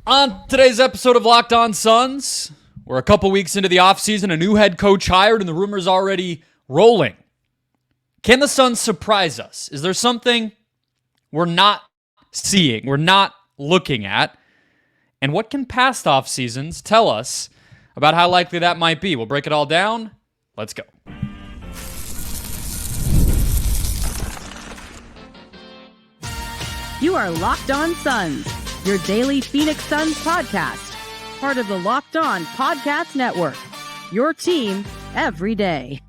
On today's episode of Locked On Suns, we're a couple weeks into the offseason, a new head coach hired, and the rumors already rolling. Can the Suns surprise us? Is there something we're not seeing, we're not looking at? And what can past offseasons tell us about how likely that might be? We'll break it all down. Let's go. You are Locked On Suns, your daily Phoenix Suns podcast, part of the Locked On Podcast Network, your team every day.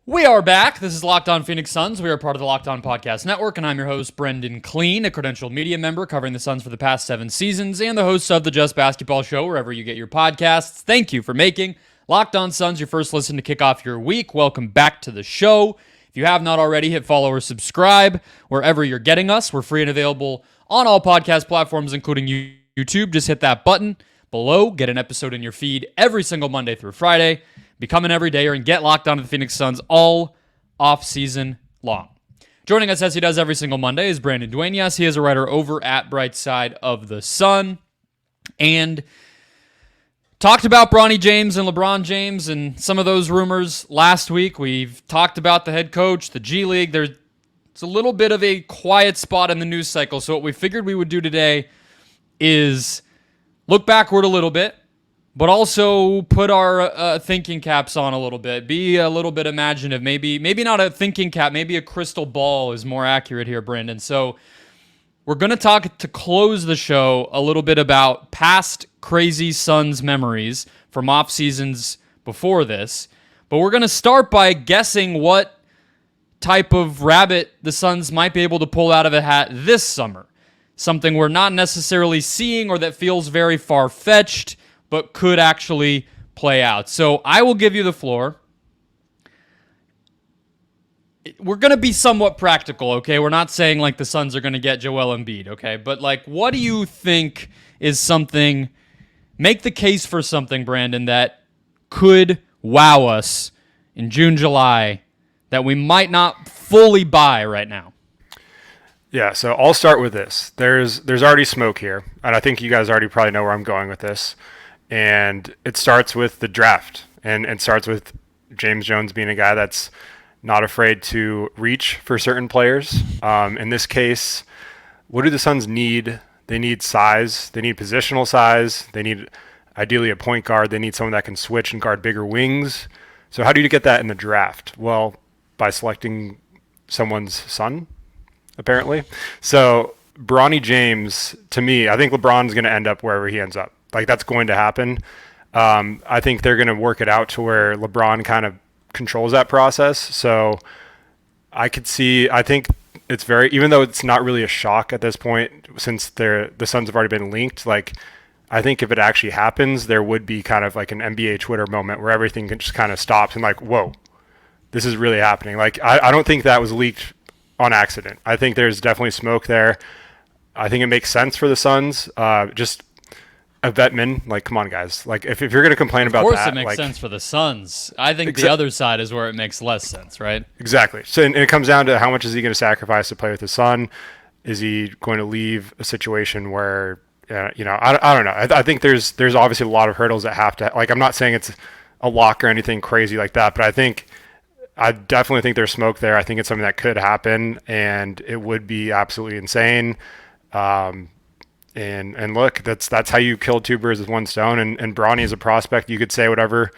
We are back. This is Locked On Phoenix Suns. We are part of the Locked On Podcast Network, and I'm your host, Brendon Kleen, a credentialed media member covering the Suns for the past 7 seasons, and the host of the Just Basketball Show, wherever you get your podcasts. Thank you for making Locked On Suns your first listen to kick off your week. Welcome back to the show. If you have not already, hit follow or subscribe wherever you're getting us. We're free and available on all podcast platforms, including YouTube. Just hit that button below. Get an episode in your feed every single Monday through Friday. Become an everydayer and get locked onto the Phoenix Suns all off-season long. Joining us as he does every single Monday is Brendon Dueñas. He is a writer over at Bright Side of the Sun. And talked about Bronny James and LeBron James and some of those rumors last week. We've talked about the head coach, the G League. It's a little bit of a quiet spot in the news cycle. So what we figured we would do today is look backward a little bit, but also put our thinking caps on a little bit. Be a little bit imaginative. Maybe not a thinking cap. Maybe a crystal ball is more accurate here, Brendon. So we're going to talk to close the show a little bit about past crazy Suns memories from off seasons before this. But we're going to start by guessing what type of rabbit the Suns might be able to pull out of a hat this summer. Something we're not necessarily seeing or that feels very far-fetched, but could actually play out. So I will give you the floor. We're going to be somewhat practical, okay? We're not saying like the Suns are going to get Joel Embiid, okay? But like, what do you think is something, make the case for something, Brendon, that could wow us in June, July, that we might not fully buy right now? Yeah, so I'll start with this. There's already smoke here, and I think you guys already probably know where I'm going with this. And it starts with the draft, and it starts with James Jones being a guy that's not afraid to reach for certain players. In this case, what do the Suns need? They need size. They need positional size. They need ideally a point guard. They need someone that can switch and guard bigger wings. So how do you get that in the draft? Well, by selecting someone's son, apparently. So Bronny James, to me, I think LeBron's going to end up wherever he ends up. Like, that's going to happen. I think they're going to work it out to where LeBron kind of controls that process. So I think it's even though it's not really a shock at this point, since the Suns have already been linked, like, I think if it actually happens, there would be kind of like an NBA Twitter moment where everything just kind of stops and like, whoa, this is really happening. Like, I don't think that was leaked on accident. I think there's definitely smoke there. I think it makes sense for the Suns. Just a vetman, like, come on, guys. Like, if you're going to complain about that. Of course it makes sense for the Suns. I think the other side is where it makes less sense, right? Exactly. So and it comes down to how much is he going to sacrifice to play with his son? Is he going to leave a situation where, I don't know. I think there's obviously a lot of hurdles that have to, like, I'm not saying it's a lock or anything crazy like that, but I definitely think there's smoke there. I think it's something that could happen, and it would be absolutely insane. And look, that's how you kill two birds with one stone. And Bronny is a prospect. You could say whatever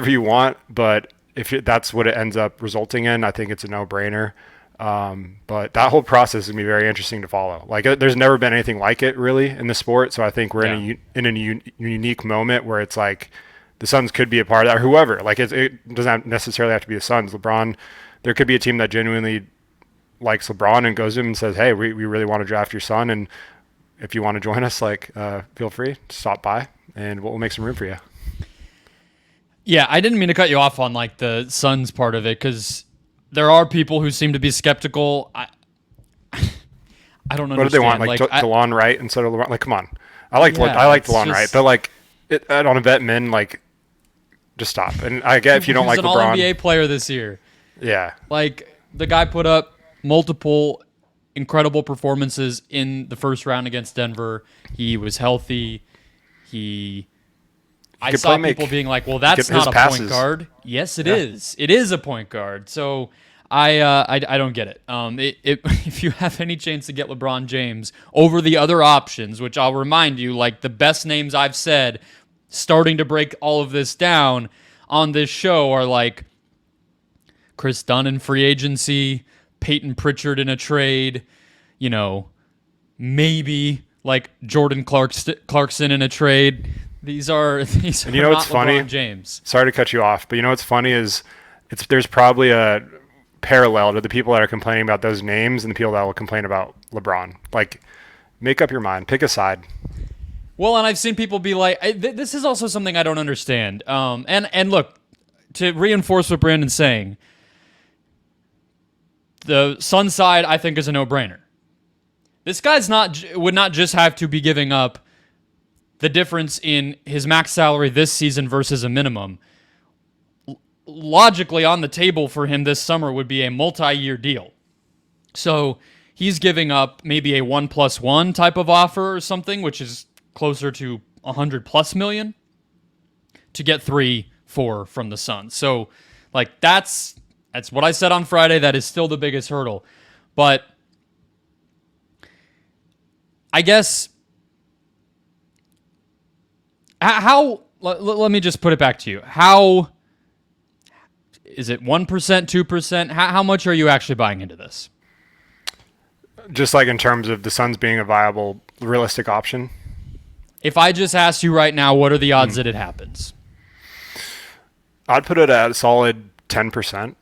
you want, but if that's what it ends up resulting in, I think it's a no-brainer. But that whole process is gonna be very interesting to follow. Like, there's never been anything like it really in the sport. So I think we're in a unique moment where it's like the Suns could be a part of that, or whoever. Like, it doesn't necessarily have to be the Suns. LeBron, there could be a team that genuinely likes LeBron and goes to him and says, hey, we really want to draft your son, and if you want to join us, like, feel free to stop by, and we'll make some room for you. Yeah, I didn't mean to cut you off on like the Suns part of it, because there are people who seem to be skeptical. I don't understand. What do they want? Like DeLon Wright instead of LeBron? Like, come on. I like DeLon Wright, but like on a vet min, like, just stop. And I get if you don't like LeBron. He's an All-NBA player this year. Yeah. Like, the guy put up multiple incredible performances in the first round against Denver. He was healthy. I saw people being like, well, that's not a point guard. Yes, it is. It is a point guard. So I don't get it. If you have any chance to get LeBron James over the other options, which I'll remind you, like the best names I've said, starting to break all of this down on this show are like Chris Dunn in free agency, Peyton Pritchard in a trade, maybe like Jordan Clarkson in a trade. These are and you know what's funny? LeBron James. Sorry to cut you off, but you know what's funny is there's probably a parallel to the people that are complaining about those names and the people that will complain about LeBron. Like, make up your mind, pick a side. Well, and I've seen people be like, this is also something I don't understand. And look, to reinforce what Brandon's saying, the Suns side I think is a no-brainer. This guy's would not just have to be giving up the difference in his max salary this season versus a minimum. Logically, on the table for him this summer would be a multi-year deal. So he's giving up maybe a 1+1 type of offer or something, which is closer to $100+ million to get 3-4 from the Suns. So, like, that's what I said on Friday. That is still the biggest hurdle. But I guess let me just put it back to you. How is it 1%, 2%? How much are you actually buying into this? Just like in terms of the Suns being a viable, realistic option? If I just asked you right now, what are the odds that it happens? I'd put it at a solid 10%.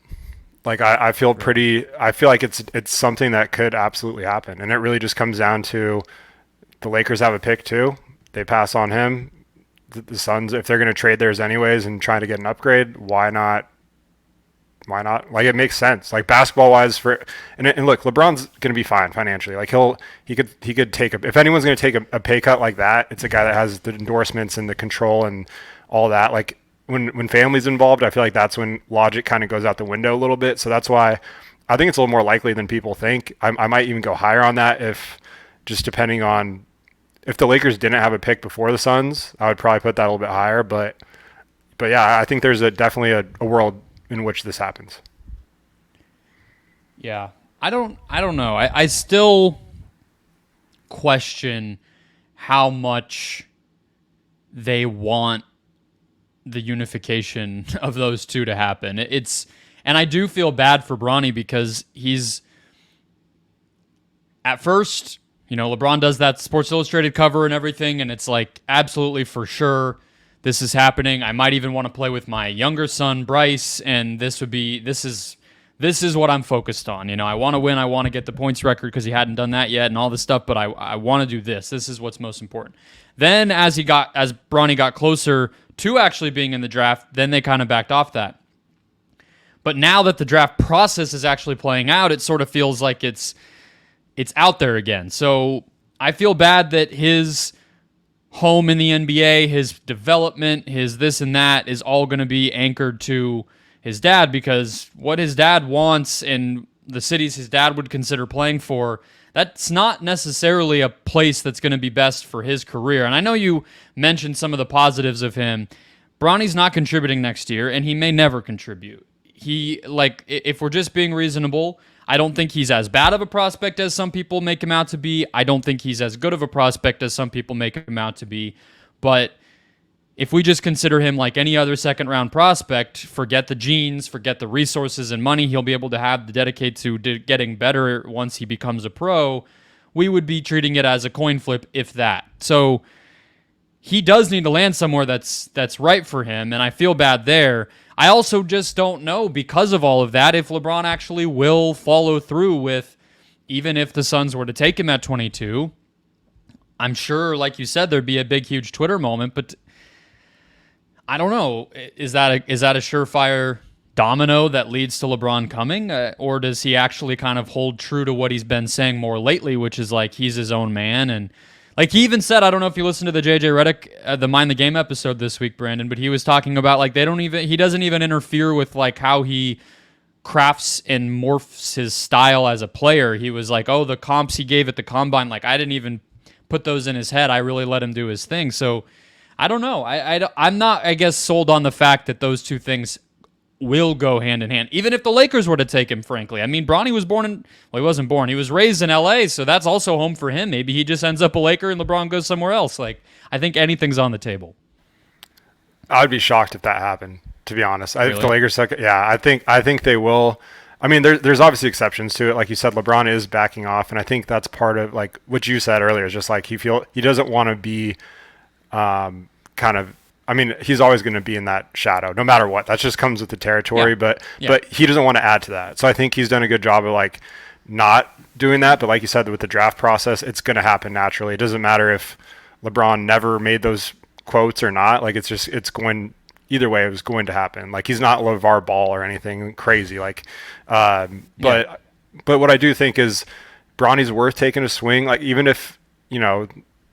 Like I feel like it's something that could absolutely happen. And it really just comes down to the Lakers have a pick too. They pass on him. The Suns, if they're going to trade theirs anyways and try to get an upgrade, why not? Like, it makes sense. Like, basketball wise, and look, LeBron's going to be fine financially. Like, he could take if anyone's going to take a pay cut like that, it's a guy that has the endorsements and the control and all that. Like, when family's involved, I feel like that's when logic kind of goes out the window a little bit. So that's why I think it's a little more likely than people think. I might even go higher on that just depending on if the Lakers didn't have a pick before the Suns, I would probably put that a little bit higher. But yeah, I think there's definitely a world in which this happens. Yeah, I don't know. I still question how much they want the unification of those two to happen. And I do feel bad for Bronny because he's at first, LeBron does that Sports Illustrated cover and everything, and it's like, absolutely for sure this is happening. I might even want to play with my younger son, Bryce, and this is what I'm focused on. I want to win. I want to get the points record because he hadn't done that yet and all this stuff, but I want to do this. This is what's most important. Then as Bronny got closer to actually being in the draft, then they kind of backed off that. But now that the draft process is actually playing out, it sort of feels like it's out there again. So I feel bad that his home in the NBA, his development, his this and that is all going to be anchored to his dad, because what his dad wants and the cities his dad would consider playing for, that's not necessarily a place that's going to be best for his career. And I know you mentioned some of the positives of him. Bronny's not contributing next year, and he may never contribute. If we're just being reasonable, I don't think he's as bad of a prospect as some people make him out to be. I don't think he's as good of a prospect as some people make him out to be. But if we just consider him like any other second-round prospect, forget the genes, forget the resources and money he'll be able to have to dedicate to getting better once he becomes a pro, we would be treating it as a coin flip, if that. So he does need to land somewhere that's right for him, and I feel bad there. I also just don't know, because of all of that, if LeBron actually will follow through with, even if the Suns were to take him at 22, I'm sure, like you said, there'd be a big, huge Twitter moment, but I don't know. Is that a surefire domino that leads to LeBron coming? Or does he actually kind of hold true to what he's been saying more lately, which is like he's his own man? And like he even said, I don't know if you listened to the JJ Redick, the Mind the Game episode this week, Brandon, but he was talking about like he doesn't even interfere with like how he crafts and morphs his style as a player. He was like, oh, the comps he gave at the combine, like I didn't even put those in his head. I really let him do his thing. So I don't know. I'm not, I guess, sold on the fact that those two things will go hand in hand, even if the Lakers were to take him, frankly. I mean, Bronny was he wasn't born. He was raised in LA, so that's also home for him. Maybe he just ends up a Laker and LeBron goes somewhere else. Like, I think anything's on the table. I'd be shocked if that happened, to be honest. Really? If the Lakers I think they will. I mean, there's obviously exceptions to it. Like you said, LeBron is backing off, and I think that's part of like what you said earlier. Is just like he doesn't want to be kind of. I mean, he's always going to be in that shadow, no matter what. That just comes with the territory. Yeah. But he doesn't want to add to that. So I think he's done a good job of like not doing that. But like you said, with the draft process, it's going to happen naturally. It doesn't matter if LeBron never made those quotes or not. Like it's going either way. It was going to happen. Like he's not LeVar Ball or anything crazy. Like, but what I do think is Bronny's worth taking a swing. Like even if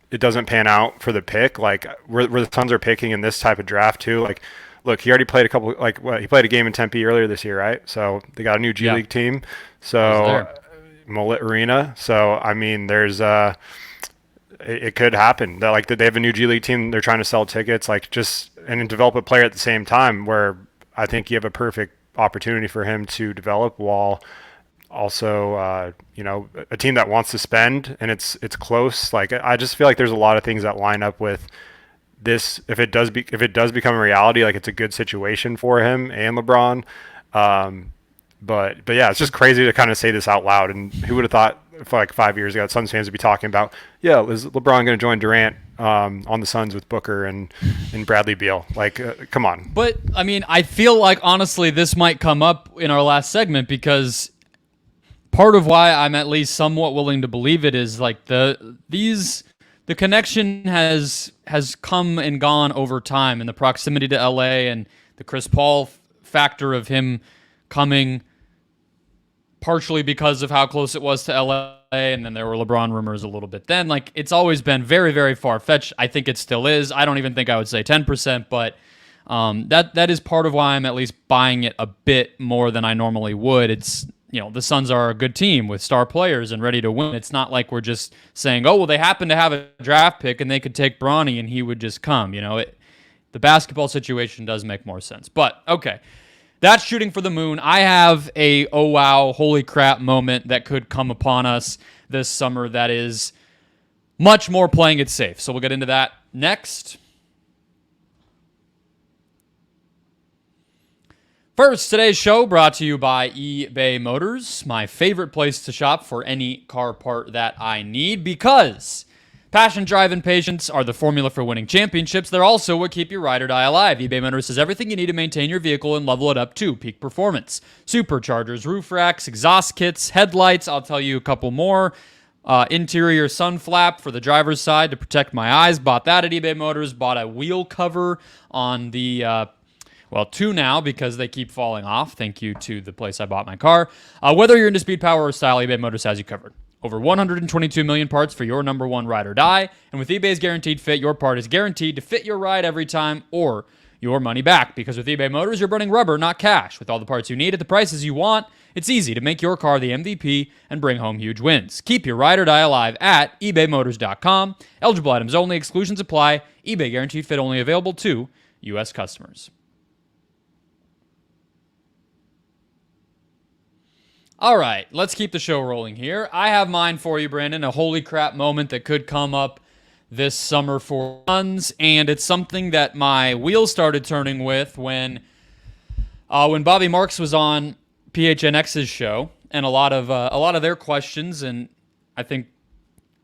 it doesn't pan out for the pick, like where the Suns are picking in this type of draft too. Like, look, he already played he played a game in Tempe earlier this year, right? So they got a new G League team. So Mullet Arena. So I mean, there's it could happen that they have a new G League team. They're trying to sell tickets, and develop a player at the same time. Where I think you have a perfect opportunity for him to develop while also a team that wants to spend and it's close. Like I just feel like there's a lot of things that line up with this. If it does become a reality, like it's a good situation for him and LeBron. But yeah, it's just crazy to kind of say this out loud. And who would have thought for like 5 years ago that Suns fans would be talking about, is LeBron going to join Durant on the Suns with Booker and Bradley Beal? Like, come on. But I mean, I feel like honestly this might come up in our last segment because part of why I'm at least somewhat willing to believe it is like the connection has come and gone over time, and the proximity to LA and the Chris Paul factor of him coming partially because of how close it was to LA, and then there were LeBron rumors a little bit then. Like it's always been very, very far-fetched. I think it still is. I don't even think I would say 10%, but that is part of why I'm at least buying it a bit more than I normally would. It's the Suns are a good team with star players and ready to win. It's not like we're just saying, oh, well, they happen to have a draft pick and they could take Bronny and he would just come. The basketball situation does make more sense. But, okay, that's shooting for the moon. I have a, oh, wow, holy crap moment that could come upon us this summer that is much more playing it safe. So we'll get into that next. First, today's show brought to you by eBay Motors, my favorite place to shop for any car part that I need, because passion, drive, and patience are the formula for winning championships. They're also what keep your ride or die alive. eBay Motors has everything you need to maintain your vehicle and level it up to peak performance. Superchargers, roof racks, exhaust kits, headlights. I'll tell you a couple more. Interior sun flap for the driver's side to protect my eyes. Bought that at eBay Motors. Bought a wheel cover on the... two now because they keep falling off. Thank you to the place I bought my car. Whether you're into speed, power, or style, eBay Motors has you covered. Over 122 million parts for your number one ride or die. And with eBay's Guaranteed Fit, your part is guaranteed to fit your ride every time or your money back. Because with eBay Motors, you're burning rubber, not cash. With all the parts you need at the prices you want, it's easy to make your car the MVP and bring home huge wins. Keep your ride or die alive at ebaymotors.com. Eligible items only. Exclusions apply. eBay Guaranteed Fit only available to U.S. customers. All right, let's keep the show rolling here. I have mine for you, Brandon, a holy crap moment that could come up this summer for Suns, and it's something that my wheels started turning with when Bobby Marks was on PHNX's show, and a lot of their questions, and I think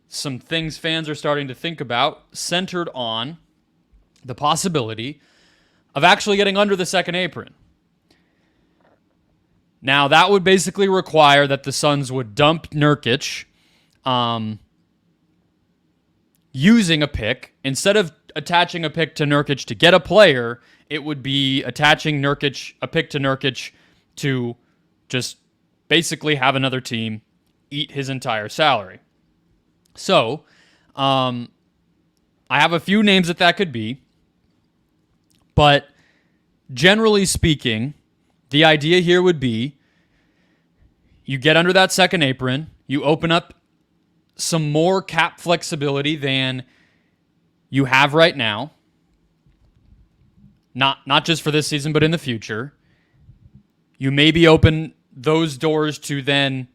some things fans are starting to think about, centered on the possibility of actually getting under the second apron. Now, that would basically require that the Suns would dump Nurkic using a pick. Instead of attaching a pick to Nurkic to get a player, it would be attaching a pick to Nurkic to just basically have another team eat his entire salary. So, I have a few names that could be, but generally speaking, the idea here would be you get under that second apron, you open up some more cap flexibility than you have right now. Not just for this season, but in the future. You maybe open those doors to then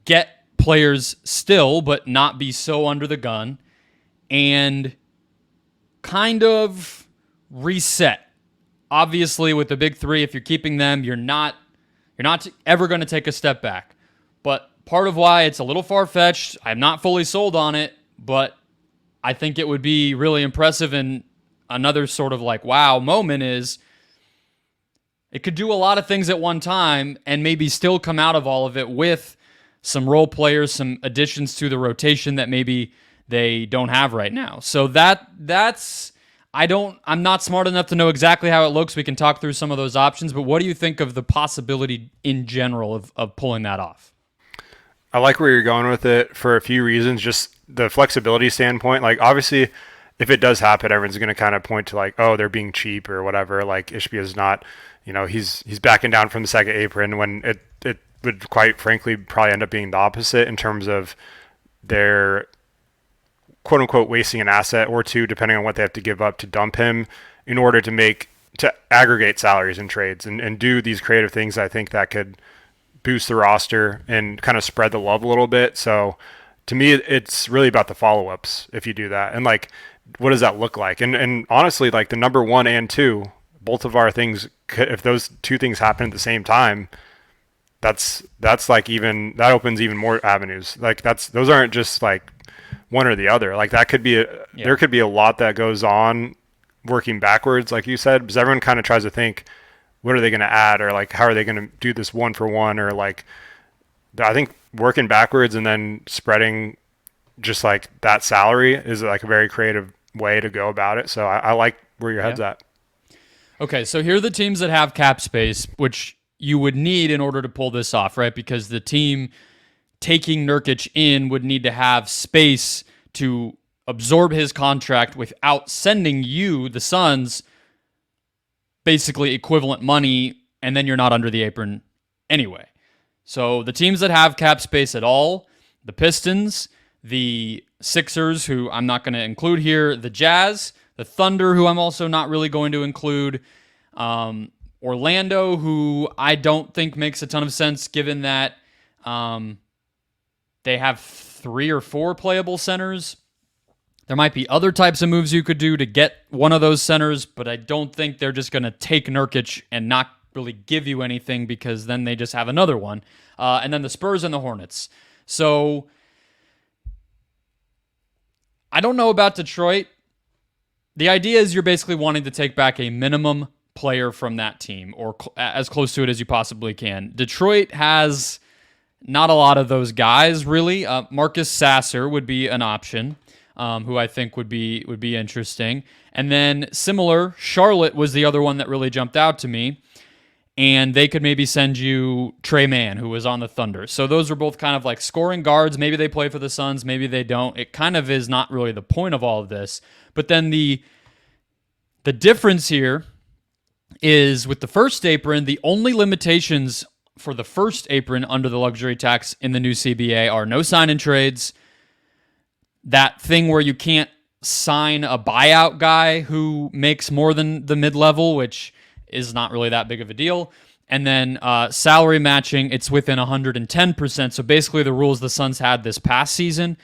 get players still, but not be so under the gun, and kind of reset. Obviously, with the big three, if you're keeping them, you're not ever going to take a step back. But part of why it's a little far-fetched, I'm not fully sold on it, but I think it would be really impressive, and another sort of like wow moment is it could do a lot of things at one time and maybe still come out of all of it with some role players, some additions to the rotation that maybe they don't have right now. So that's I'm not smart enough to know exactly how it looks. We can talk through some of those options, but what do you think of the possibility in general of pulling that off? I like where you're going with it for a few reasons. Just the flexibility standpoint. Like, obviously, if it does happen, everyone's going to kind of point to like, oh, they're being cheap or whatever. Like, Ishbia's not, he's backing down from the second apron, when it would quite frankly probably end up being the opposite in terms of their quote unquote wasting an asset or two, depending on what they have to give up to dump him in order to aggregate salaries and trades and do these creative things. I think that could boost the roster and kind of spread the love a little bit. So to me, it's really about the follow-ups if you do that. And like, what does that look like? And honestly, like the number 1 and 2, both of our things, if those two things happen at the same time, that's like that opens even more avenues. Like those aren't just like one or the other. Like that could be there could be a lot that goes on working backwards, like you said, because everyone kind of tries to think, what are they going to add, or like how are they going to do this one for one, or like I think working backwards and then spreading just like that salary is like a very creative way to go about it. So I like where your head's at. Okay, so here are the teams that have cap space, which you would need in order to pull this off, right? Because the team taking Nurkic in would need to have space to absorb his contract without sending you, the Suns, basically equivalent money, and then you're not under the apron anyway. So the teams that have cap space at all, the Pistons, the Sixers, who I'm not going to include here, the Jazz, the Thunder, who I'm also not really going to include, Orlando, who I don't think makes a ton of sense given that they have 3 or 4 playable centers. There might be other types of moves you could do to get one of those centers, but I don't think they're just going to take Nurkic and not really give you anything, because then they just have another one. And then the Spurs and the Hornets. So I don't know about Detroit. The idea is you're basically wanting to take back a minimum player from that team, or as close to it as you possibly can. Detroit has not a lot of those guys, really. Marcus Sasser would be an option, who I think would be interesting. And then similar, Charlotte was the other one that really jumped out to me. And they could maybe send you Trey Mann, who was on the Thunder. So those are both kind of like scoring guards. Maybe they play for the Suns, maybe they don't. It kind of is not really the point of all of this. But then the difference here is with the first apron, the only limitations for the first apron under the luxury tax in the new CBA are no sign-in trades, that thing where you can't sign a buyout guy who makes more than the mid-level, which is not really that big of a deal. And then salary matching, it's within 110%. So basically the rules the Suns had this past season.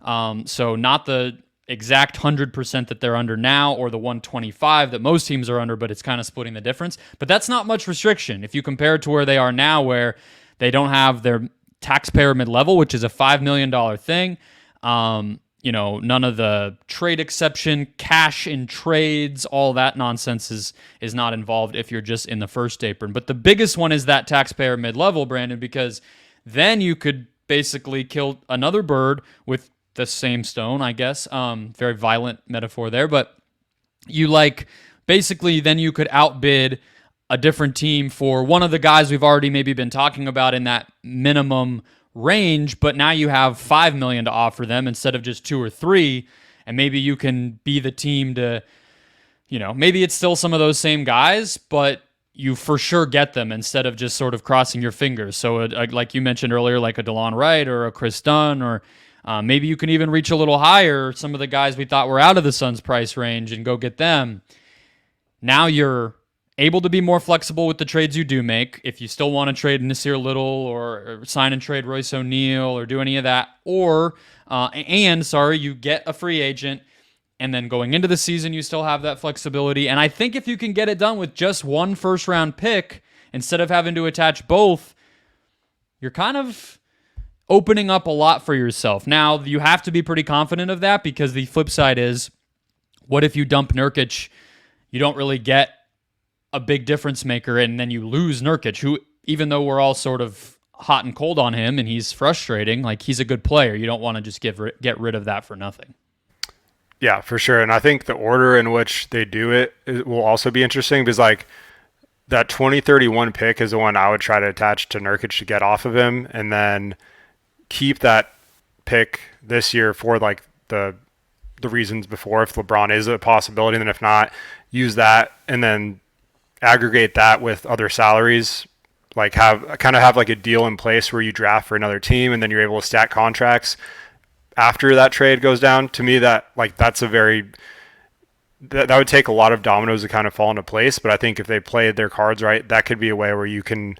So not the exact 100% that they're under now, or the 125 that most teams are under, but it's kind of splitting the difference. But that's not much restriction if you compare it to where they are now, where they don't have their taxpayer mid-level, which is a $5 million thing. None of the trade exception, cash in trades, all that nonsense is not involved if you're just in the first apron. But the biggest one is that taxpayer mid-level, Brandon, because then you could basically kill another bird with the same stone, I guess. Very violent metaphor there, but basically then you could outbid a different team for one of the guys we've already maybe been talking about in that minimum range, but now you have $5 million to offer them instead of just 2 or 3, and maybe you can be the team to, maybe it's still some of those same guys, but you for sure get them instead of just sort of crossing your fingers. So like you mentioned earlier, like a DeLon Wright or a Chris Dunn, or maybe you can even reach a little higher, some of the guys we thought were out of the Suns price range, and go get them. Now you're able to be more flexible with the trades you do make. If you still want to trade Nasir Little or sign and trade Royce O'Neal or do any of that, or you get a free agent, and then going into the season you still have that flexibility. And I think if you can get it done with just one first round pick instead of having to attach both, you're kind of opening up a lot for yourself. Now, you have to be pretty confident of that, because the flip side is, what if you dump Nurkic? You don't really get a big difference maker, and then you lose Nurkic, who, even though we're all sort of hot and cold on him and he's frustrating, like, he's a good player. You don't want to just get rid of that for nothing. Yeah, for sure. And I think the order in which they do it will also be interesting, because like that 2031 pick is the one I would try to attach to Nurkic to get off of him, and then keep that pick this year for like the reasons before, if LeBron is a possibility, and then if not, use that and then aggregate that with other salaries, like have like a deal in place where you draft for another team and then you're able to stack contracts after that trade goes down. To me, that would take a lot of dominoes to kind of fall into place. But I think if they played their cards right, that could be a way where you can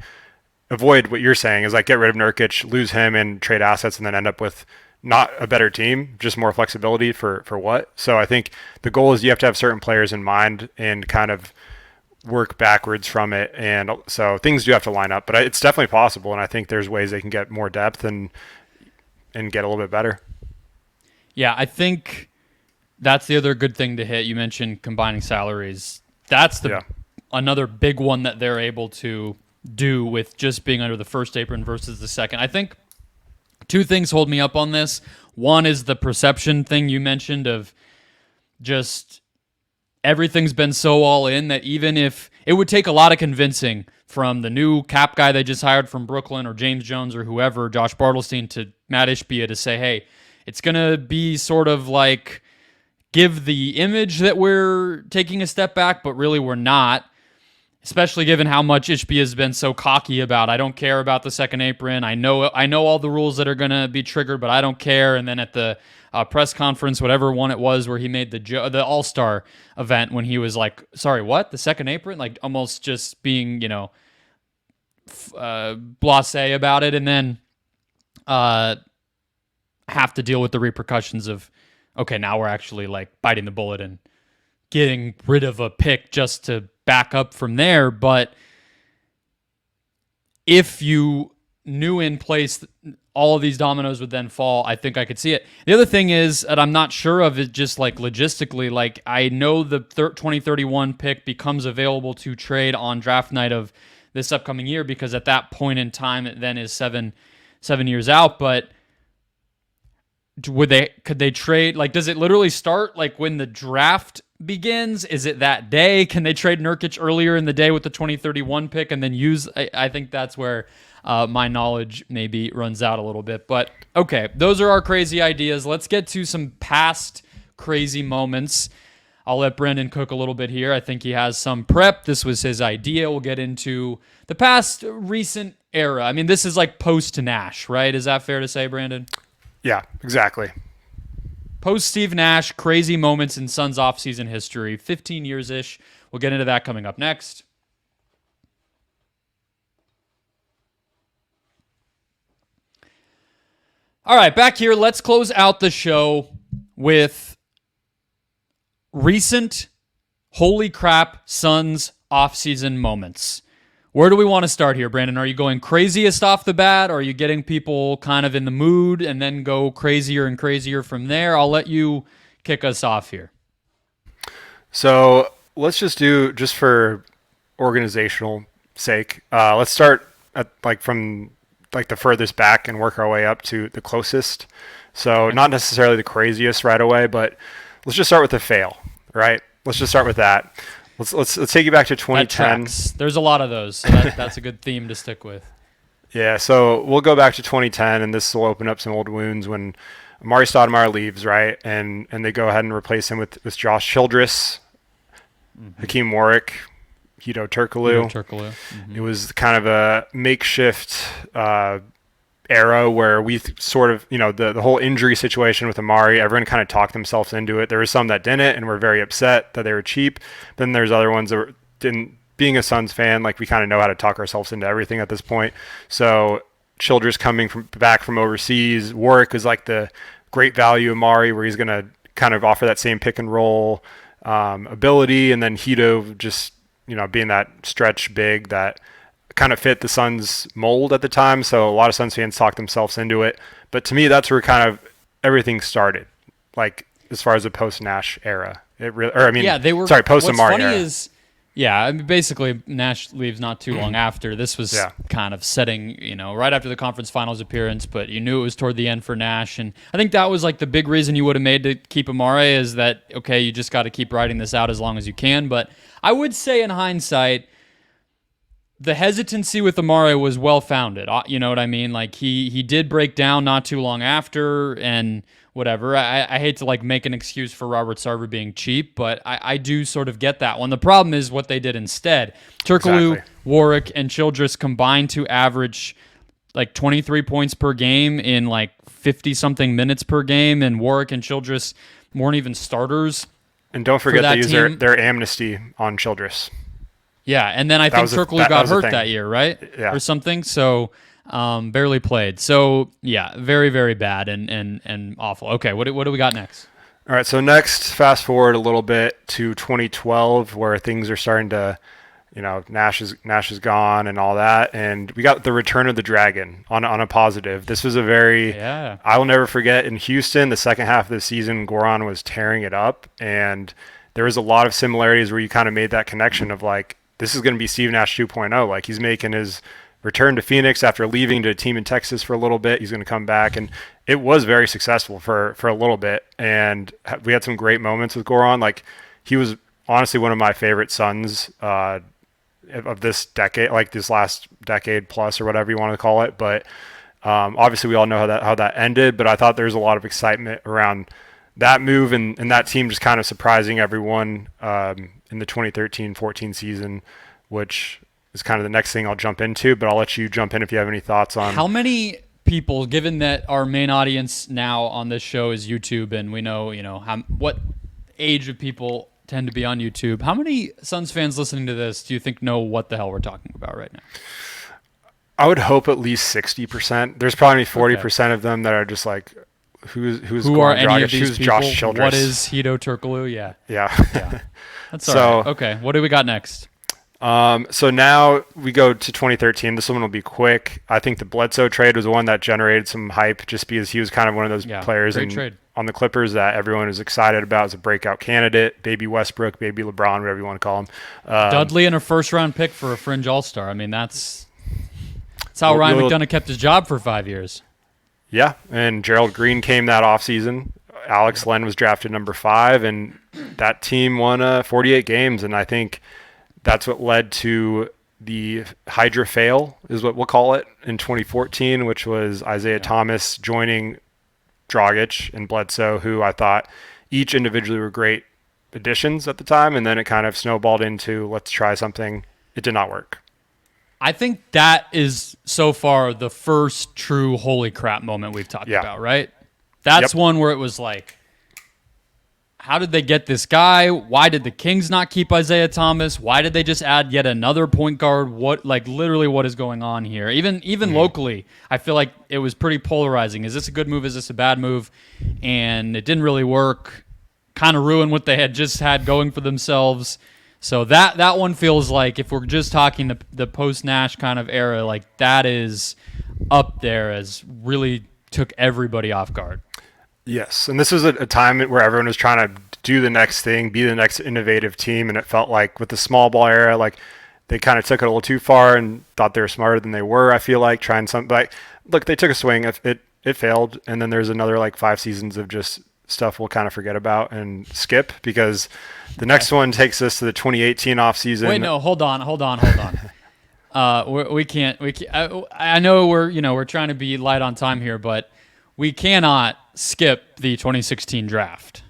avoid what you're saying, is like get rid of Nurkic, lose him, and trade assets, and then end up with not a better team, just more flexibility for what. So I think the goal is you have to have certain players in mind and kind of work backwards from it. And so things do have to line up, but it's definitely possible. And I think there's ways they can get more depth and get a little bit better. Yeah, I think that's the other good thing to hit. You mentioned combining salaries. That's another big one that they're able to do with just being under the first apron versus the second. I think two things hold me up on this. One is the perception thing you mentioned of just everything's been so all in that even if it would take a lot of convincing from the new cap guy they just hired from Brooklyn, or James Jones, or whoever, Josh Bartlestein, to Matt Ishbia, to say, hey, it's going to be sort of like give the image that we're taking a step back, but really we're not, especially given how much Ishbia has been so cocky about, I don't care about the second apron. I know all the rules that are going to be triggered, but I don't care. And then at the press conference, whatever one it was, where he made the All-Star event, when he was like, sorry, what? The second apron? Like, almost just being, blasé about it. And then have to deal with the repercussions of, okay, now we're actually like biting the bullet and getting rid of a pick just to back up from there. But if you knew in place all of these dominoes would then fall, I think I could see it. The other thing is that I'm not sure of it, just like logistically, like I know the 2031 pick becomes available to trade on draft night of this upcoming year, because at that point in time it then is seven years out. But could they trade? Like, does it literally start like when the draft begins? Is it that day? Can they trade Nurkic earlier in the day with the 2031 pick and then use? I think that's where my knowledge maybe runs out a little bit. But okay, those are our crazy ideas. Let's get to some past crazy moments. I'll let Brendon cook a little bit here. I think he has some prep. This was his idea. We'll get into the past recent era. I mean, this is like post Nash, right? Is that fair to say, Brendon? Yeah, exactly. Post Steve Nash, crazy moments in Suns offseason history, 15 years-ish. We'll get into that coming up next. All right, back here. Let's close out the show with recent holy crap Suns offseason moments. Where do we want to start here, Brendon? Are you going craziest off the bat, or are you getting people kind of in the mood and then go crazier and crazier from there? I'll let you kick us off here. So let's just do, just for organizational sake, let's start at from the furthest back and work our way up to the closest. So not necessarily the craziest right away, but let's just start with the fail, right? Let's just start with that. Let's take you back to 2010. There's a lot of those. So that's a good theme to stick with. Yeah, so we'll go back to 2010, and this will open up some old wounds when Amari Stoudemire leaves, right? And they go ahead and replace him with Josh Childress, Hakeem Warwick, Hedo Turkoglu. It was kind of a makeshift era where we sort of, the whole injury situation with Amari, everyone kind of talked themselves into it. There were some that didn't and were very upset that they were cheap. Then there's other ones that didn't. Being a Suns fan, like, we kind of know how to talk ourselves into everything at this point. So Childress coming back from overseas. Warwick was like the great value Amari, where he's going to kind of offer that same pick and roll ability. And then Hedo just, being that stretch big that kind of fit the Suns mold at the time. So a lot of Suns fans talked themselves into it. But to me, that's where kind of everything started, like, as far as the post-Nash era. Post-Amari era. Yeah, basically Nash leaves not too long after. This was kind of setting, right after the conference finals appearance, but you knew it was toward the end for Nash. And I think that was like the big reason you would have made to keep Amari, is that, okay, you just got to keep riding this out as long as you can. But I would say in hindsight, the hesitancy with Amari was well-founded. You know what I mean? Like, he did break down not too long after, and whatever. I hate to, like, make an excuse for Robert Sarver being cheap, but I do sort of get that one. The problem is what they did instead. Turkoglu, Warwick, and Childress combined to average like 23 points per game in like 50-something minutes per game, and Warwick and Childress weren't even starters. And don't forget they used their amnesty on Childress. Yeah, and then I think Turkoglu got hurt that year, right? Yeah. Or something, so barely played. So, yeah, very, very bad and awful. Okay, what do we got next? All right, so next, fast forward a little bit to 2012, where things are starting to, Nash is gone and all that, and we got the return of the Dragon on a positive. This was a very, I will never forget, in Houston, the second half of the season, Goran was tearing it up, and there was a lot of similarities where you kind of made that connection of, like, this is going to be Steve Nash 2.0. Like, he's making his return to Phoenix after leaving to a team in Texas for a little bit. He's going to come back, and it was very successful for a little bit. And we had some great moments with Goran. Like, he was honestly one of my favorite Suns of this decade, like this last decade plus or whatever you want to call it. But obviously, we all know how that ended. But I thought there was a lot of excitement around that move and that team just kind of surprising everyone in the 2013-14 season, which is kind of the next thing I'll jump into, but I'll let you jump in if you have any thoughts on. How many people, given that our main audience now on this show is YouTube, and we know, what age of people tend to be on YouTube, how many Suns fans listening to this do you think know what the hell we're talking about right now? I would hope at least 60%. There's probably 40% of them that are just like, who are any of these people? Josh Childress? What is Hedo Turkoglu? Yeah. That's all right. Okay, what do we got next? So now we go to 2013. This one will be quick. I think the Bledsoe trade was the one that generated some hype, just because he was kind of one of those players on the Clippers that everyone was excited about as a breakout candidate. Baby Westbrook, baby LeBron, whatever you want to call him. Dudley and a first-round pick for a fringe all-star. I mean, that's how Ryan McDonough kept his job for 5 years. Yeah, and Gerald Green came that offseason. Alex Len was drafted number 5, and that team won 48 games, and I think that's what led to the Hydra fail, is what we'll call it, in 2014, which was Isaiah Thomas joining Dragic and Bledsoe, who I thought each individually were great additions at the time, and then it kind of snowballed into, let's try something. It did not work. I think that is so far the first true holy crap moment we've talked about, right? That's one where it was like, how did they get this guy? Why did the Kings not keep Isaiah Thomas? Why did they just add yet another point guard? Literally what is going on here? Even locally, I feel like it was pretty polarizing. Is this a good move? Is this a bad move? And it didn't really work. Kind of ruined what they had just had going for themselves. So that one feels like, if we're just talking the post-Nash kind of era, like that is up there as really took everybody off guard. Yes, and this was a time where everyone was trying to do the next thing, be the next innovative team, and it felt like with the small ball era, like they kind of took it a little too far and thought they were smarter than they were, I feel like, trying something. Like, look, they took a swing, it failed, and then there's another like 5 seasons of just stuff we'll kind of forget about and skip, because the next one takes us to the 2018 offseason. Wait, no, hold on. We can't. I know we're trying to be light on time here, but we cannot skip the 2016 draft.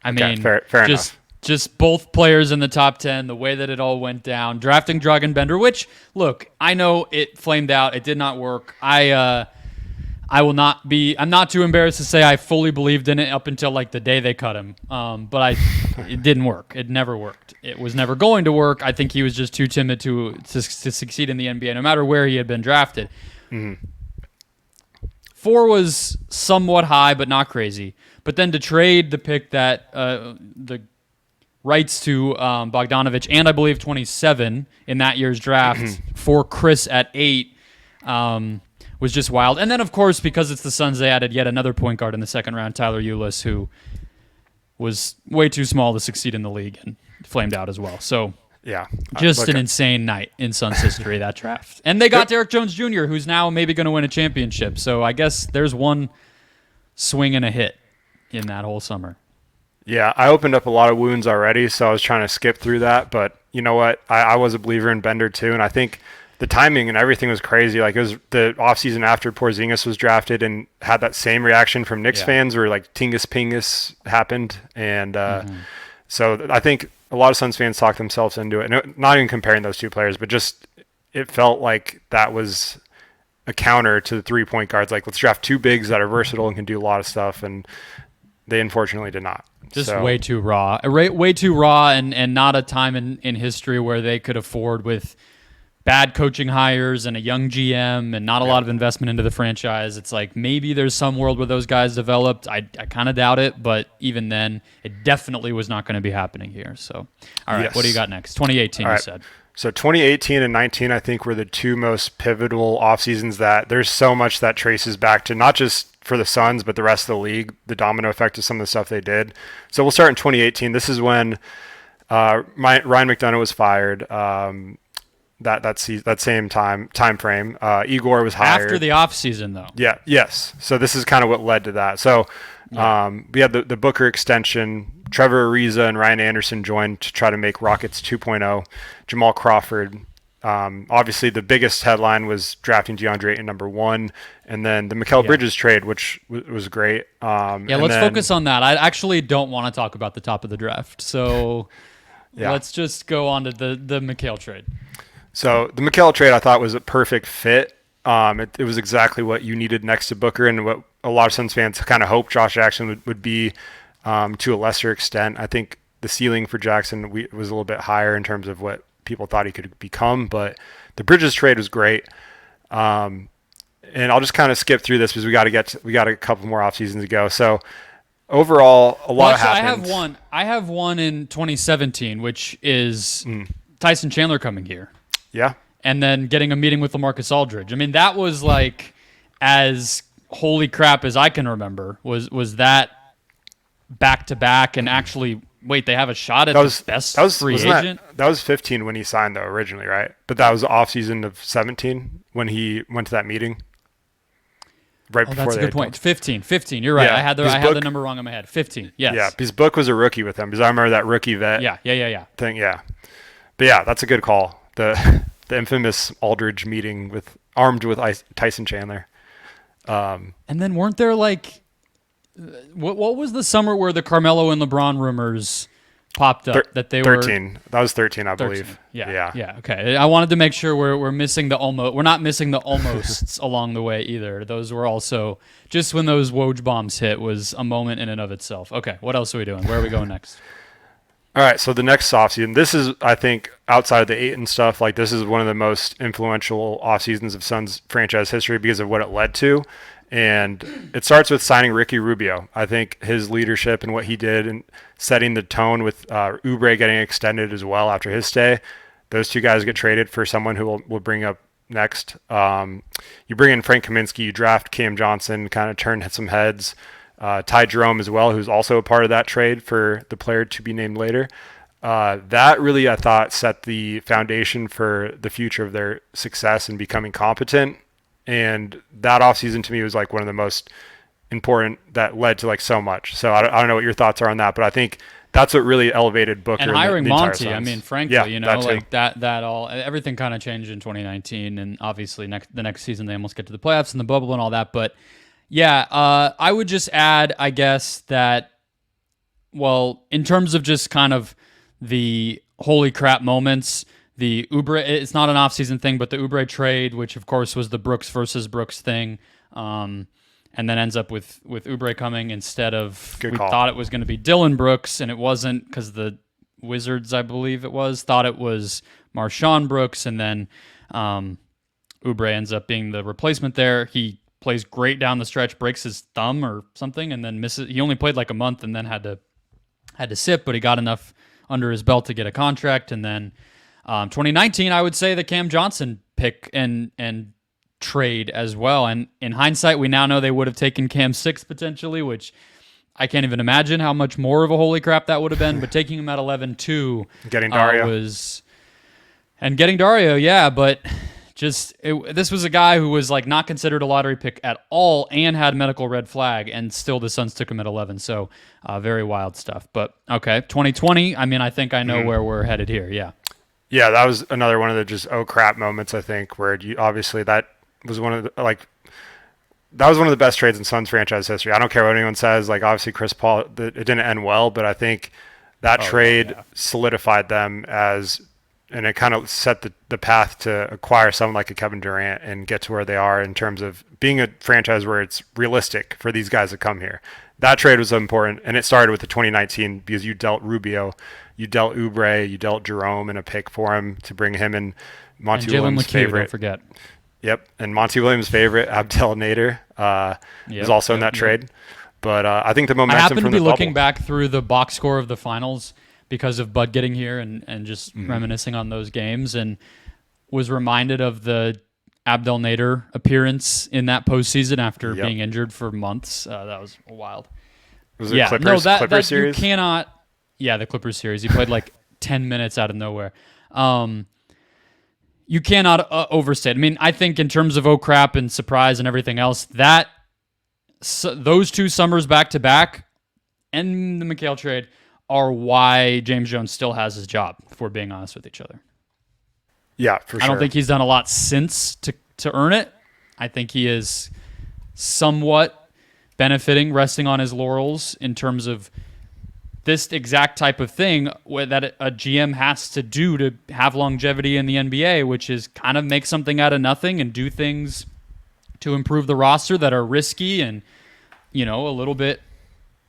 I mean, fair enough. just both players in the top 10, the way that it all went down, drafting Dragan Bender, which, look, I know it flamed out. It did not work. I'm not too embarrassed to say I fully believed in it up until like the day they cut him. But it didn't work. It never worked. It was never going to work. I think he was just too timid to succeed in the NBA, no matter where he had been drafted. Mm-hmm. 4 was somewhat high, but not crazy. But then to trade the pick that the rights to Bogdanovich and I believe 27 in that year's draft for Chris at 8 was just wild. And then, of course, because it's the Suns, they added yet another point guard in the second round, Tyler Ulis, who was way too small to succeed in the league and flamed out as well. So yeah, just an insane night in Suns history, that draft. And they got Derrick Jones Jr., who's now maybe going to win a championship. So I guess there's one swing and a hit in that whole summer. Yeah, I opened up a lot of wounds already, so I was trying to skip through that. But you know what? I was a believer in Bender too, and I think the timing and everything was crazy. Like, it was the offseason after Porzingis was drafted and had that same reaction from Knicks fans where like Tingus Pingus happened. And so I think a lot of Suns fans talked themselves into it. Not even comparing those two players, but just it felt like that was a counter to the 3-point guards. Like, let's draft 2 bigs that are versatile and can do a lot of stuff. And they unfortunately did not. Just way too raw. Way too raw and not a time in history where they could afford with bad coaching hires and a young GM and not a lot of investment into the franchise. It's like maybe there's some world where those guys developed. I kind of doubt it, but even then, it definitely was not going to be happening here. So, all right, What do you got next? 2018, you said. So 2018 and 19, I think, were the 2 most pivotal off seasons that there's so much that traces back to not just for the Suns, but the rest of the league, the domino effect of some of the stuff they did. So we'll start in 2018. This is when Ryan McDonough was fired. That same time frame. Igor was hired after the offseason, though. Yeah. Yes. So this is kind of what led to that. So we had the Booker extension. Trevor Ariza and Ryan Anderson joined to try to make Rockets 2.0. Jamal Crawford. Obviously, the biggest headline was drafting DeAndre Ayton #1, and then the Mikal Bridges trade, which was great. Let's focus on that. I actually don't want to talk about the top of the draft, so let's just go on to the Mikal trade. So the Mikal trade I thought was a perfect fit. It was exactly what you needed next to Booker and what a lot of Suns fans kind of hoped Josh Jackson would be to a lesser extent. I think the ceiling for Jackson was a little bit higher in terms of what people thought he could become, but the Bridges trade was great. And I'll just kind of skip through this because we got a couple more off seasons to go. So overall, a lot happened. I have one in 2017, which is Tyson Chandler coming here. Yeah. And then getting a meeting with LaMarcus Aldridge. I mean, that was like as holy crap as I can remember. Was that back to back and actually they have a shot at the best free agent? That was 15 when he signed though originally, right? But that was the offseason of 17 when he went to that meeting. Right before that's a good point. 15. You're right. Yeah, I had the number wrong in my head. 15. Yes. Yeah, because Book was a rookie with him because I remember that rookie vet. Yeah. Thing. Yeah. But yeah, that's a good call. The infamous Aldridge meeting armed with Tyson Chandler. And then weren't there like what was the summer where the Carmelo and LeBron rumors popped up that they 13. were That was 13, I 13. believe. Yeah. Okay. I wanted to make sure we're missing we're not missing the almosts along the way either. Those were also just when those Woj bombs hit was a moment in and of itself. Okay. What else are we doing? Where are we going next? All right, so the next offseason, this is, I think, outside of the Ayton stuff, like this is one of the most influential offseasons of Suns franchise history because of what it led to. And it starts with signing Ricky Rubio. I think his leadership and what he did and setting the tone with Oubre getting extended as well after his stay. Those 2 guys get traded for someone who we'll bring up next. You bring in Frank Kaminsky, you draft Cam Johnson, kind of turn some heads. Ty Jerome as well, who's also a part of that trade for the player to be named later. That really, I thought, set the foundation for the future of their success and becoming competent. And that offseason to me was like one of the most important that led to like so much. So I don't know what your thoughts are on that, but I think that's what really elevated Booker and hiring the Monty. I mean, frankly, that everything kind of changed in 2019, and obviously the next season they almost get to the playoffs and the bubble and all that, but. Yeah, I would just add, I guess, that, well, in terms of just kind of the holy crap moments. The Oubre, it's not an offseason thing, but the Oubre trade, which of course was the Brooks versus Brooks thing, and then ends up with Oubre coming instead of, thought it was going to be Dylan Brooks, and it wasn't because the Wizards, I believe it was, thought it was Marshawn Brooks, and then Oubre ends up being the replacement there. He plays great down the stretch, breaks his thumb or something, and then misses. He only played like a month and then had to sit, but he got enough under his belt to get a contract, and then 2019, I would say the Cam Johnson pick and trade as well. And in hindsight, we now know they would have taken Cam 6 potentially, which I can't even imagine how much more of a holy crap that would have been. But taking him at 11-2 getting Dario getting Dario, yeah. But this was a guy who was like not considered a lottery pick at all and had medical red flag, and still the Suns took him at 11. So very wild stuff. But okay, 2020. I mean, I think I know where we're headed here. Yeah. Yeah, that was another one of the just oh crap moments, I think, where obviously that was one of the best trades in Suns franchise history. I don't care what anyone says. Like, obviously Chris Paul, it didn't end well, but I think that trade solidified them and it kind of set the path to acquire someone like a Kevin Durant and get to where they are in terms of being a franchise where it's realistic for these guys to come here. That trade was important, and it started with the 2019 because you dealt Rubio, you dealt Oubre, you dealt Jerome, and a pick for him to bring him in. Monty Williams' favorite. Don't forget. Yep, and Monty Williams' favorite, Abdel Nader, was also in that trade. But I think the momentum from the bubble. I happened to be looking back through the box score of the finals because of Bud getting here and just reminiscing on those games, and was reminded of the Abdel Nader appearance in that postseason after being injured for months. That was wild. Was it Clippers series? You cannot. Yeah, the Clippers series. He played like 10 minutes out of nowhere. You cannot overstate. I mean, I think in terms of oh crap and surprise and everything else, those 2 summers back to back and the McHale trade are why James Jones still has his job, if we're being honest with each other. Yeah, for sure. I don't think he's done a lot since to earn it. I think he is somewhat benefiting, resting on his laurels in terms of this exact type of thing that a GM has to do to have longevity in the NBA, which is kind of make something out of nothing and do things to improve the roster that are risky and, a little bit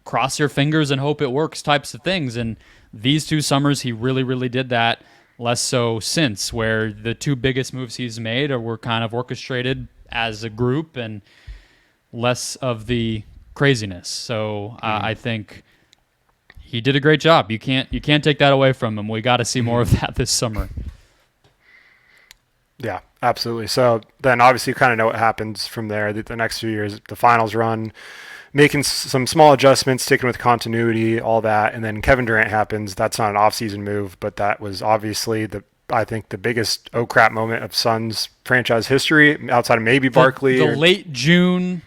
cross your fingers and hope it works types of things. And these 2 summers, he really, really did that. Less so since, where the 2 biggest moves he's made were kind of orchestrated as a group and less of the craziness. So I think he did a great job. You can't take that away from him. We got to see more of that this summer. Yeah, absolutely. So then obviously you kind of know what happens from there. The next few years, the finals run, making some small adjustments, sticking with continuity, all that. And then Kevin Durant happens. That's not an offseason move, but that was obviously I think the biggest oh crap moment of Suns franchise history outside of maybe Barkley. The late June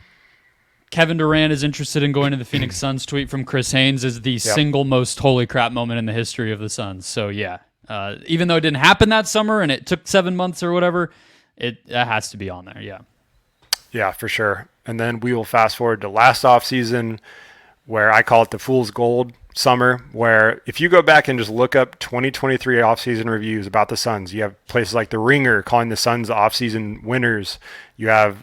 Kevin Durant is interested in going to the Phoenix Suns tweet from Chris Haynes is the single most holy crap moment in the history of the Suns. So yeah, even though it didn't happen that summer and it took 7 months or whatever, it has to be on there. Yeah. Yeah, for sure. And then we will fast forward to last offseason, where I call it the fool's gold summer, where if you go back and just look up 2023 offseason reviews about the Suns, you have places like The Ringer calling the Suns the offseason winners. You have,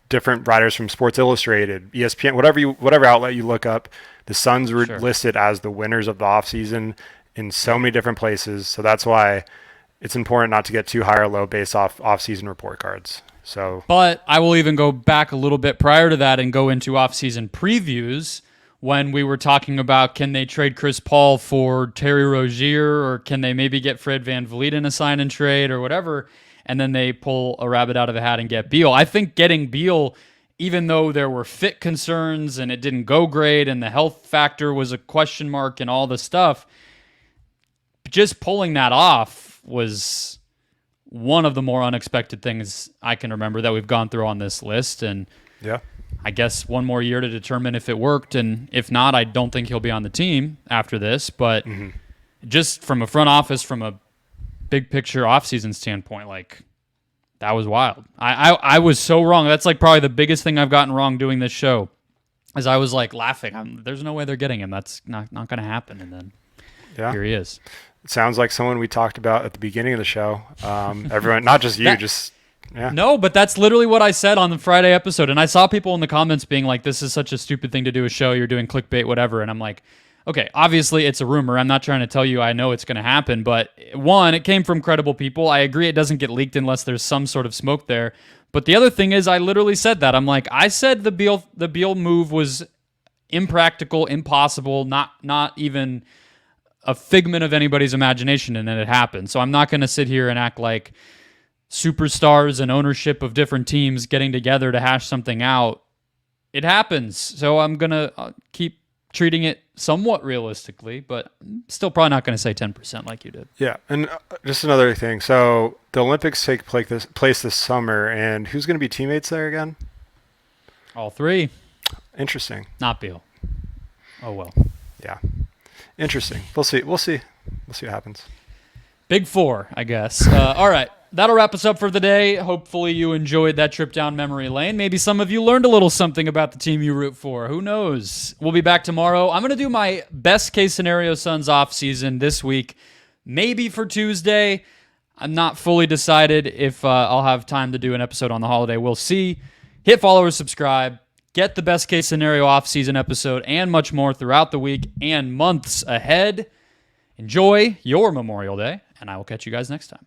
different writers from Sports Illustrated, ESPN, whatever outlet you look up, the Suns were listed as the winners of the offseason in so many different places. So that's why it's important not to get too high or low based off offseason report cards. But I will even go back a little bit prior to that and go into offseason previews when we were talking about can they trade Chris Paul for Terry Rozier, or can they maybe get Fred VanVleet in a sign and trade or whatever, and then they pull a rabbit out of the hat and get Beal. I think getting Beal, even though there were fit concerns and it didn't go great and the health factor was a question mark and all the stuff, just pulling that off was one of the more unexpected things I can remember that we've gone through on this list. And I guess one more year to determine if it worked. And if not, I don't think he'll be on the team after this. But just from a front office, from a big picture offseason standpoint, like, that was wild. I was so wrong. That's like probably the biggest thing I've gotten wrong doing this show, is I was like laughing. There's no way they're getting him. That's not going to happen. And then Yeah. here he is. It sounds like someone we talked about at the beginning of the show. Everyone, not just you, yeah. No, but that's literally what I said on the Friday episode. And I saw people in the comments being like, this is such a stupid thing to do a show. You're doing clickbait, whatever. And I'm like, okay, obviously it's a rumor. I'm not trying to tell you I know it's going to happen. But one, it came from credible people. I agree it doesn't get leaked unless there's some sort of smoke there. But the other thing is I literally said that. I'm like, I said the Beal move was impractical, impossible, not even a figment of anybody's imagination, and then it happened. So I'm not going to sit here and act like superstars and ownership of different teams getting together to hash something out. It happens. So I'm going to keep treating it somewhat realistically, but still probably not going to say 10% like you did. Yeah, and just another thing. So the Olympics take place this summer, and who's going to be teammates there again? All three. Interesting. Not Beal. Oh, well. Yeah. Interesting. We'll see. We'll see what happens. Big four, I guess. All right. That'll wrap us up for the day. Hopefully you enjoyed that trip down memory lane. Maybe some of you learned a little something about the team you root for. Who knows? We'll be back tomorrow. I'm going to do my best case scenario Suns off season this week. Maybe for Tuesday. I'm not fully decided if I'll have time to do an episode on the holiday. We'll see. Hit follow or subscribe. Get the best case scenario off season episode and much more throughout the week and months ahead. Enjoy your Memorial Day, and I will catch you guys next time.